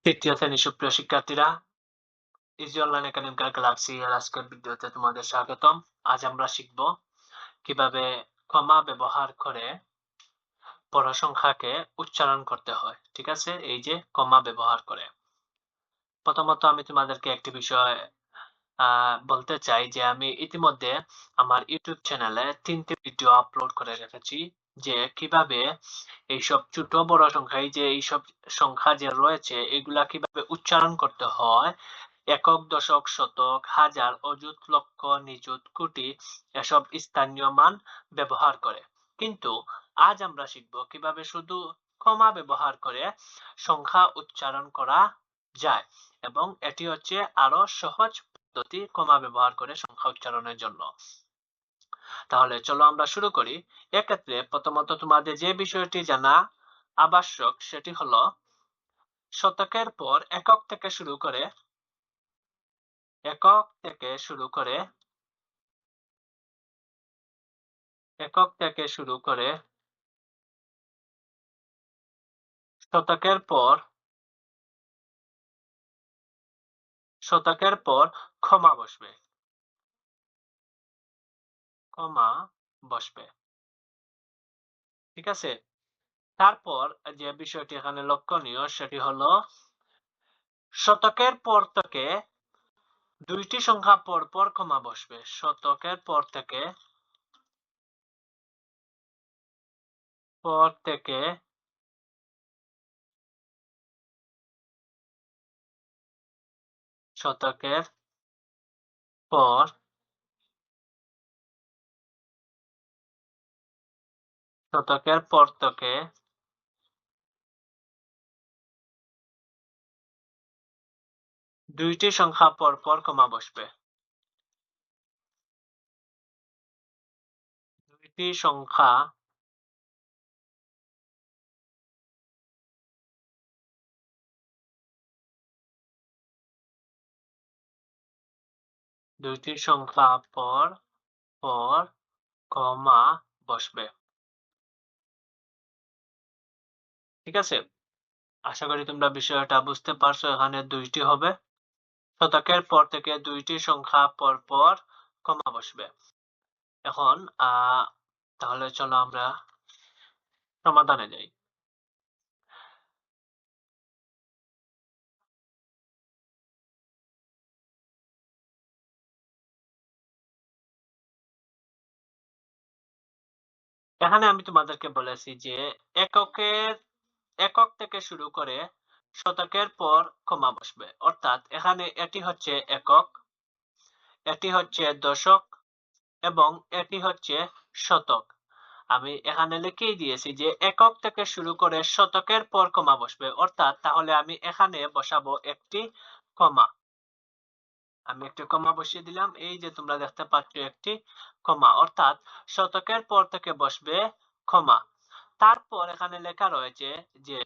তৃতীয় শ্রেণীর সুপ্রিয় শিক্ষার্থীরা, ইজি অনলাইন একাডেমিক গ্যালাক্সি এর আজকের ভিডিওতে তোমাদের স্বাগতম। আজ আমরা শিখব কিভাবে কমা ব্যবহার করে বড় সংখ্যাকে উচ্চারণ করতে হয়। ঠিক আছে, এই যে কমা ব্যবহার করে। প্রথমত আমি তোমাদেরকে একটি বিষয় বলতে চাই যে আমি ইতিমধ্যে আমার ইউটিউব চ্যানেলে 3টি ভিডিও আপলোড করে রেখেছি যে কিভাবে এইসব ছোট বড় সংখ্যা, এই যে এইসব সংখ্যা যে রয়েছে এগুলা কিভাবে উচ্চারণ করতে হয়, একক, দশক, শতক, হাজার, অযুত, লক্ষ, নিযুত, কোটি এসব স্থানীয় মান ব্যবহার করে। কিন্তু আজ আমরা শিখব কিভাবে শুধু কমা ব্যবহার করে সংখ্যা উচ্চারণ করা যায়, এবং এটি হচ্ছে আরো সহজ পদ্ধতি কমা ব্যবহার করে সংখ্যা উচ্চারণের জন্য। তাহলে চলো আমরা শুরু করি। এক্ষেত্রে প্রথমত তোমাদের যে বিষয়টি জানা আবশ্যক সেটি হলো শতকের পর একক থেকে শুরু করে একক থেকে শুরু করে একক থেকে শুরু করে শতকের পর ক্ষমা বসবে, কমা বসবে। ঠিক আছে, তারপর যে বিষয়টি এখানে লক্ষণীয় সেটি হলো শতকের পর থেকে দুইটি সংখ্যা পর পর কমা বসবে। শতকের পর থেকে শতকের পর শতকের পর থেকে দুইটি সংখ্যা পর পর কমা বসবে। দুইটি সংখ্যা পর পর কমা বসবে। ঠিক আছে, আশা করি তোমরা বিষয়টা বুঝতে পারছো। এখানে দুইটি হবে, শতকের পর থেকে দুইটি সংখ্যা পর পর কমা বসবে। এখন তাহলে চলো আমরা সমাধানে যাই। এখানে আমি তোমাদেরকে বলেছি যে একক থেকে শুরু করে শতকের পর কমা বসবে, অর্থাৎ এখানে এটি হচ্ছে একক, এটি হচ্ছে দশক এবং এটি হচ্ছে শতক। আমি এখানে লিখেই দিয়েছি যে একক থেকে শুরু করে শতকের পর কমা বসবে, অর্থাৎ তাহলে আমি এখানে বসাবো একটি কমা। আমি একটি কমা বসিয়ে দিলাম, এই যে তোমরা দেখতে পাচ্ছ একটি কমা, অর্থাৎ শতকের পর থেকে বসবে কমা। তারপর এখানে লেখা রয়েছে যে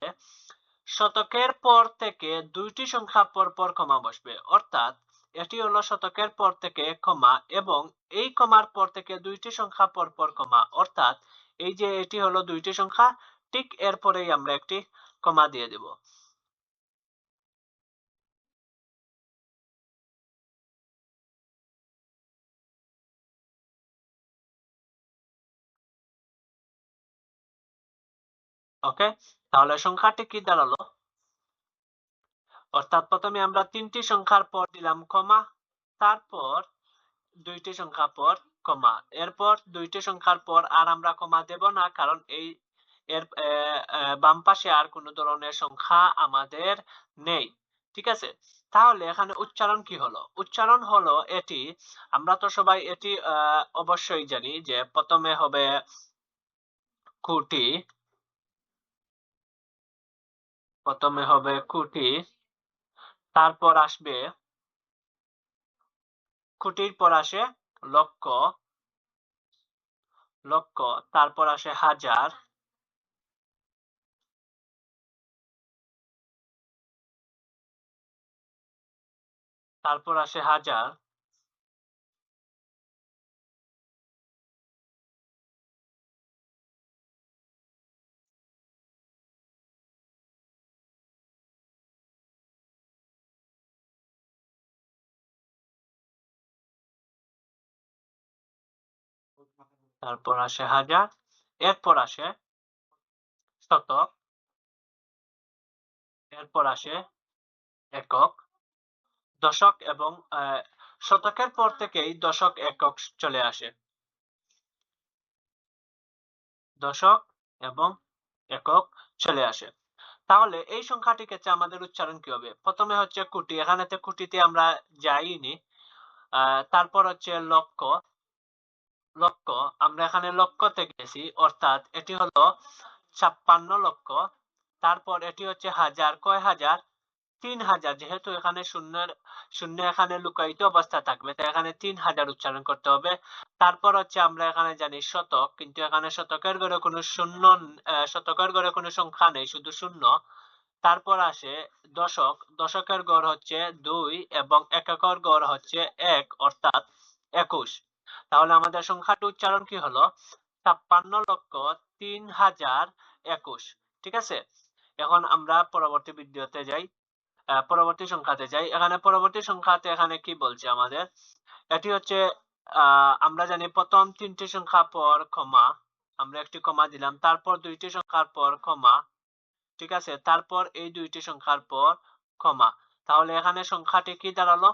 শতকের পর থেকে দুইটি সংখ্যা পর পর কমা বসবে, অর্থাৎ এটি হলো শতকের পর থেকে কমা এবং এই কমার পর থেকে দুইটি সংখ্যা পর পর কমা, অর্থাৎ এই যে এটি হলো দুইটি সংখ্যা, ঠিক এরপরেই আমরা একটি কমা দিয়ে দেব। ওকে, তাহলে সংখ্যাটি কি দাঁড়ালো? অর্থাৎ প্রথমে আমরা তিনটি সংখ্যার পর দিলাম কমা, তারপর দুইটি সংখ্যা পর কমা, এরপর দুইটি সংখ্যার পর আর আমরা কমা দেব না, কারণ এই এর বাম পাশে আর কোনো ধরনের সংখ্যা আমাদের নেই। ঠিক আছে, তাহলে এখানে উচ্চারণ কি হলো? উচ্চারণ হলো এটি, আমরা তো সবাই এটি অবশ্যই জানি যে প্রথমে হবে কোটি, তারপর আসবে কোটির পর আসে লক্ষ, তারপর আসে হাজার, তারপর আসে হাজার, তারপর আসে হাজার, এরপর আসে শতক, এরপর আসে একক, দশক এবং শতকের পর থেকেই দশক একক চলে আসে। দশক এবং একক চলে আসে। তাহলে এই সংখ্যাটির ক্ষেত্রে আমাদের উচ্চারণ কি হবে? প্রথমে হচ্ছে কোটি, এখানেতে কোটিতে আমরা যাইনি। তারপর হচ্ছে লক্ষ, লক্ষ আমরা এখানে লক্ষতে গেছি, অর্থাৎ এটি হলো 56 লক্ষ। তারপর এটি হচ্ছে হাজার, কয় হাজার? 3000, যেহেতু এখানে শূন্য এখানে লুকায়িত অবস্থা থাকবে, তাই এখানে 3000 উচ্চারণ করতে হবে। তারপর হচ্ছে আমরা এখানে জানি শতক, কিন্তু এখানে শতকের ঘরে কোনো শূন্য, শতকের ঘরে কোনো সংখ্যা নেই, শুধু শূন্য। তারপর আসে দশক, দশকের গড় হচ্ছে 2 এবং এককের গড় হচ্ছে 1, অর্থাৎ 21। তাহলে আমাদের সংখ্যাটি উচ্চারণ কি হলো? 56,03,021। ঠিক আছে, এখন আমরা পরবর্তী ভিডিওতে যাই, পরবর্তী সংখ্যাতে যাই। এখানে পরবর্তী সংখ্যাতে এখানে কি বলছে আমাদের? এটি হচ্ছে আমরা জানি প্রথম 3টি সংখ্যা পর কমা, আমরা একটি কমা দিলাম, তারপর 2টি সংখ্যার পর কমা, ঠিক আছে, তারপর এই 2টি সংখ্যার পর কমা। তাহলে এখানে সংখ্যাটি কি দাঁড়ালো?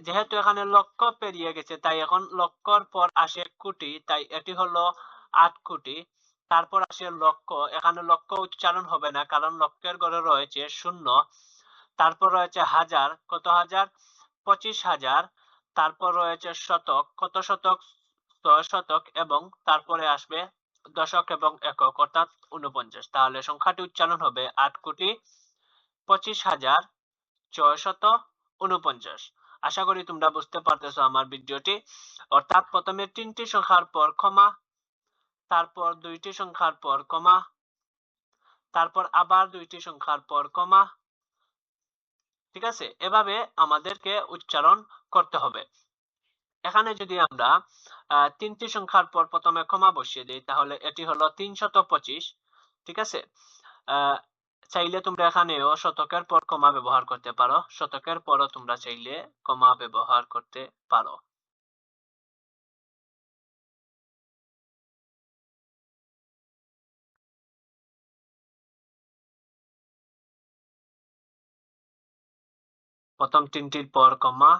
যেহেতু এখানে লক্ষ পেরিয়ে গেছে, তাই এখন লক্ষর পর আসে কোটি, তাই এটি হলো 8 কোটি। তারপর আসে লক্ষ, এখানে লক্ষ উচ্চারণ হবে না, কারণ লক্ষের ঘরে রয়েছে শূন্য। তারপর রয়েছে হাজার, কত হাজার? 25,000। তারপর রয়েছে শতক, কত শতক? 6 শতক। এবং তারপরে আসবে দশক এবং একক, অর্থাৎ 49। তাহলে সংখ্যাটি উচ্চারণ হবে 8,25,649। আশা করি তোমরা বুঝতে পারতেছো আমার ভিডিওটি। অর্থাৎ প্রথমে 3টি সংখ্যার পর কমা, তারপর 2টি সংখ্যার পর কমা, তারপর আবার 2টি সংখ্যার পর কমা। ঠিক আছে, এভাবে আমাদেরকে উচ্চারণ করতে হবে। এখানে যদি আমরা 3টি সংখ্যার পর প্রথমে কমা বসিয়ে দিই, তাহলে এটি হলো 325। ঠিক আছে, চাইলে তোমরা এখানেও শতকের পর কমা ব্যবহার করতে পারো, শতকের পরও তোমরা চাইলে কমা ব্যবহার করতে পারো। প্রথম 3টির পর কমা,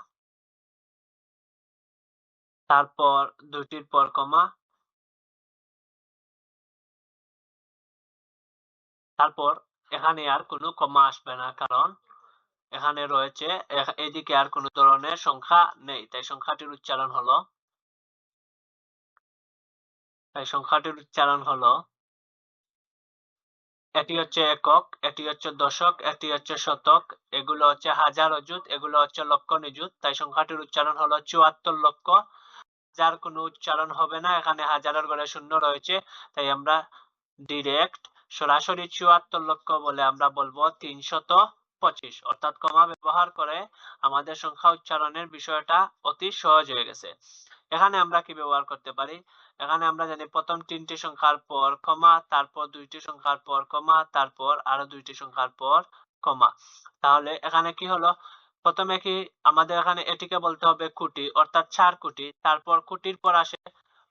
তারপর 2টির পর কমা, তারপর এখানে আর কোনো কমা আসবে না, কারণ এখানে রয়েছে, এদিকে আর কোনো ধরনের সংখ্যা নেই, তাই সংখ্যাটির উচ্চারণ হলো, এটি হচ্ছে একক, এটি হচ্ছে দশক, এটি হচ্ছে শতক, এগুলো হচ্ছে হাজার অযুত, এগুলো হচ্ছে লক্ষ নিযুত। তাই সংখ্যাটির উচ্চারণ হলো 74 লক্ষ। যার কোনো উচ্চারণ হবে না, এখানে হাজারের ঘরে শূন্য রয়েছে, তাই আমরা ডিরেক্ট সরাসরি 74 লক্ষ বলে আমরা বলবো 325। অর্থাৎ কমা ব্যবহার করে আমাদের সংখ্যা উচ্চারণের বিষয়টা অতি সহজ হয়ে গেছে। এখানে আমরা কি ব্যবহার করতে পারি? এখানে আমরা জানি প্রথম 3টি সংখ্যার পর কমা, তারপর 2টি সংখ্যার পর কমা, তারপর আরো 2টি সংখ্যার পর কমা। তাহলে এখানে কি হলো? প্রথমে কি আমাদের এখানে এটিকে বলতে হবে কোটি, অর্থাৎ 4 কোটি। তারপর কোটির পর আসে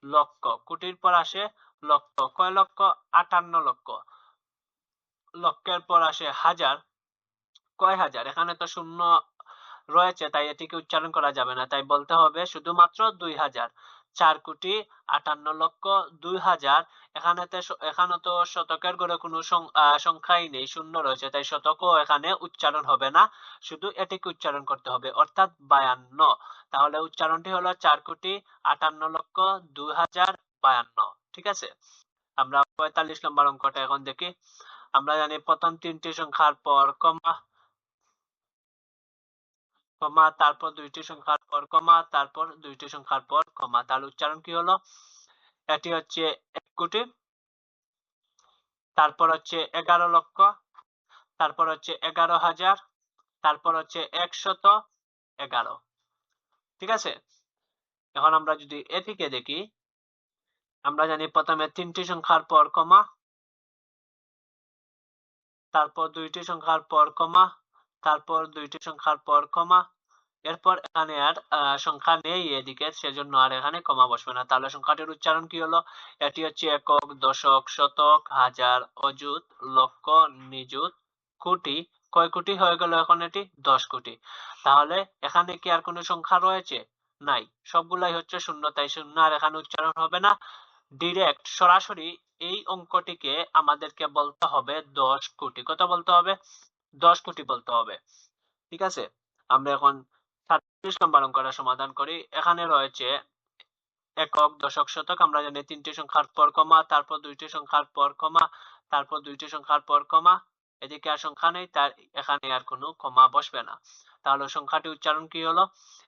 লক্ষ, কোটির পর আসে লক্ষ, কয় লক্ষ? 58 লক্ষ। লক্ষের পর আসে হাজার, কয় হাজার? এখানে তো শূন্য রয়েছে, তাই এটিকে উচ্চারণ করা যাবে না, তাই বলতে হবে শুধুমাত্র 2000। 4,58,02,000। এখানে তো শতকের ঘরে কোনো সংখ্যাই নেই, শূন্য রয়েছে, তাই শতকও এখানে উচ্চারণ হবে না, শুধু এটিকে উচ্চারণ করতে হবে, অর্থাৎ 52। তাহলে উচ্চারণটি হলো 4,58,02,052। ঠিক আছে, আমরা 45 নম্বর অঙ্কটা এখন দেখি। আমরা জানি প্রথম 3টি সংখ্যার পর কমা, কমা, তারপর 2টি সংখ্যার পর কমা, তারপর 2টি সংখ্যার পর কমা। তাহলে উচ্চারণ কি হলো? এটি হচ্ছে 1 কোটি, তারপর হচ্ছে 11 লক্ষ, তারপর হচ্ছে 11,000, তারপর হচ্ছে 111। ঠিক আছে, এখন আমরা যদি এদিকে দেখি, আমরা জানি প্রথমে 3টি সংখ্যার পর কমা, তারপর 2টি সংখ্যার পর কমা, তারপর 2টি সংখ্যার পর কমা, এরপর এখানে আর সংখ্যা নেই এদিকে, সেজন্য আর এখানে কমা বসবে না। তাহলে সংখ্যাটির উচ্চারণ কি হলো? এটি হচ্ছে একক, দশক, শতক, হাজার, অযুত, লক্ষ, নিযুত, কোটি। কয় কোটি হয়ে গেল এখন এটি? 10 কোটি। তাহলে এখানে কি আর কোনো সংখ্যা রয়েছে? নাই, সবগুলাই হচ্ছে শূন্য, তাই শূন্য আর এখানে উচ্চারণ হবে না। ডিরেক্ট সরাসরি এই অঙ্কটিকে আমাদেরকে বলতে হবে 10 কোটি। কত বলতে হবে? 10 কোটি বলতে হবে। ঠিক আছে, আমরা এখন 37 নম্বর অঙ্কটা সমাধান করি। এখানে রয়েছে একক, দশক, শতক। আমরা জানি তিনটি সংখ্যার পর কমা, তারপর দুইটি সংখ্যার পর কমা, তারপর দুইটি সংখ্যার পর কমা। এদিকে আর সংখ্যা নেই, তার এখানে আর কোনো কমা বসবে না। তাহলে সংখ্যাটি উচ্চারণ কি হলো?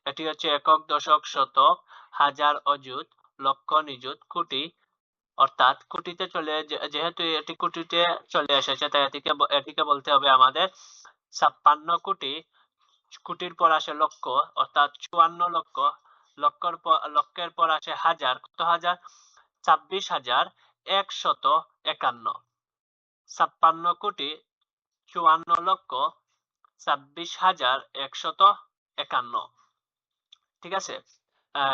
এটি হচ্ছে একক, দশক, শতক, হাজার, অযুত, লক্ষ, নিযুত, কোটি। অর্থাৎ কোটিতে চলে, যেহেতু এটি কোটিতে চলে এসেছে, তাই এটিকে বলতে হবে আমাদের 56 কোটি। কোটির পর আসে লক্ষ, অর্থাৎ 54 লক্ষ। লক্ষের পর আসে হাজার। কত হাজার? 26,151। 56 কোটি 54 লক্ষ 26,151। ঠিক আছে,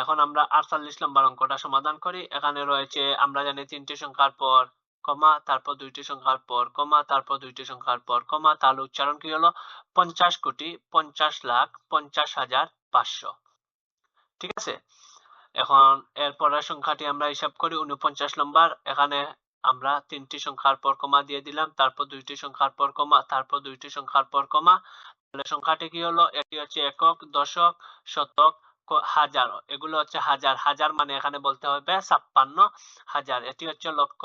এখন আমরা 48 নম্বর অঙ্কটা সমাধান করি। এখানে রয়েছে, আমরা জানি তিনটি সংখ্যার পর কমা, তারপর দুইটি সংখ্যার পর কমা, তারপর দুইটি সংখ্যার পর কমা। তাহলে উচ্চারণ কি হলো? 50 কোটি 50,50,500। ঠিক আছে, এখন এরপরের সংখ্যাটি আমরা হিসাব করি 49 নম্বর। এখানে আমরা তিনটি সংখ্যার পর কমা দিয়ে দিলাম, তারপর দুইটি সংখ্যার পর কমা, তারপর দুইটি সংখ্যার পর কমা। তাহলে সংখ্যাটি কি হলো? এটি হচ্ছে একক, দশক, শতক, হাজার। এগুলো হচ্ছে হাজার। হাজার মানে এখানে বলতে হবে 56,000। এটি হচ্ছে লক্ষ।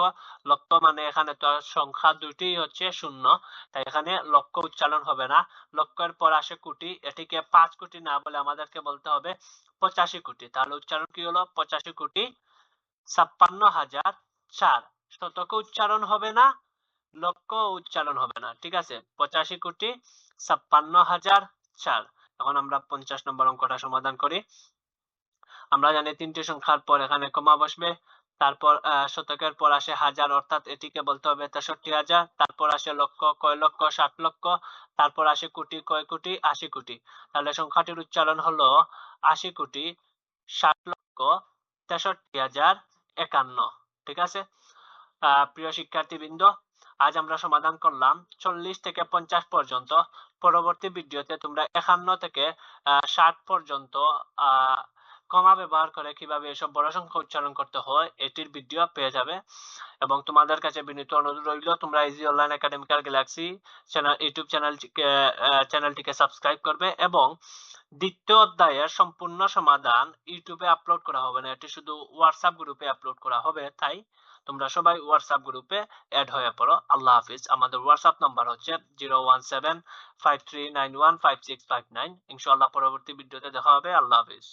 লক্ষ মানে এখানে তো সংখ্যা দুইটি হচ্ছে শূন্য, তাই এখানে লক্ষ উচ্চারণ হবে না। লক্ষের পর আসে কোটি, এটিকে 5 কোটি না বলে আমাদেরকে বলতে হবে 85 কোটি। তাহলে উচ্চারণ কি হলো? 85 কোটি 56,004। শতক উচ্চারণ হবে না, লক্ষ উচ্চারণ হবে না। ঠিক আছে, 85 কোটি 56,004। এখন আমরা 50 নম্বর অঙ্কটা সমাধান করি। আমরা জানি তিনটি সংখ্যার পর এখানে কমা বসবে, তারপর শতকের পর আসে হাজার, অর্থাৎ এটিকে বলতে হবে 63,000। তারপর আসে লক্ষ, কয় লক্ষ? 60 লক্ষ। তারপর আসে কোটি, কয় কোটি? 80 কোটি। তাহলে সংখ্যাটির উচ্চারণ হলো 80 কোটি 60 লক্ষ 63,051। ঠিক আছে, প্রিয় শিক্ষার্থীবৃন্দ, আজ আমরা সমাধান করলাম 40 থেকে 50 পর্যন্ত। পরবর্তী ভিডিওতে তোমরা 51 থেকে 60 পর্যন্ত কমা ব্যবহার করে কিভাবে এসব বড় সংখ্যা উচ্চারণ করতে হয় এটির ভিডিও পেয়ে যাবে। এবং তোমাদের কাছে বিনীত অনুরোধ রইল, তোমরা easy online academical Galaxy YouTube চ্যানেলটিকে সাবস্ক্রাইব করবে। এবং দ্বিতীয় অধ্যায়ের সম্পূর্ণ সমাধান ইউটিউবে আপলোড করা হবে না, এটি শুধু হোয়াটসঅ্যাপ গ্রুপে আপলোড করা হবে। তাই তোমরা সবাই হোয়াটসঅ্যাপ গ্রুপে অ্যাড হয়ে পড়ো। আল্লাহ হাফিজ। আমাদের হোয়াটসঅ্যাপ নাম্বার হচ্ছে 01753915659। ইনশাআল্লাহ পরবর্তী ভিডিওতে দেখা হবে। আল্লাহ হাফিজ।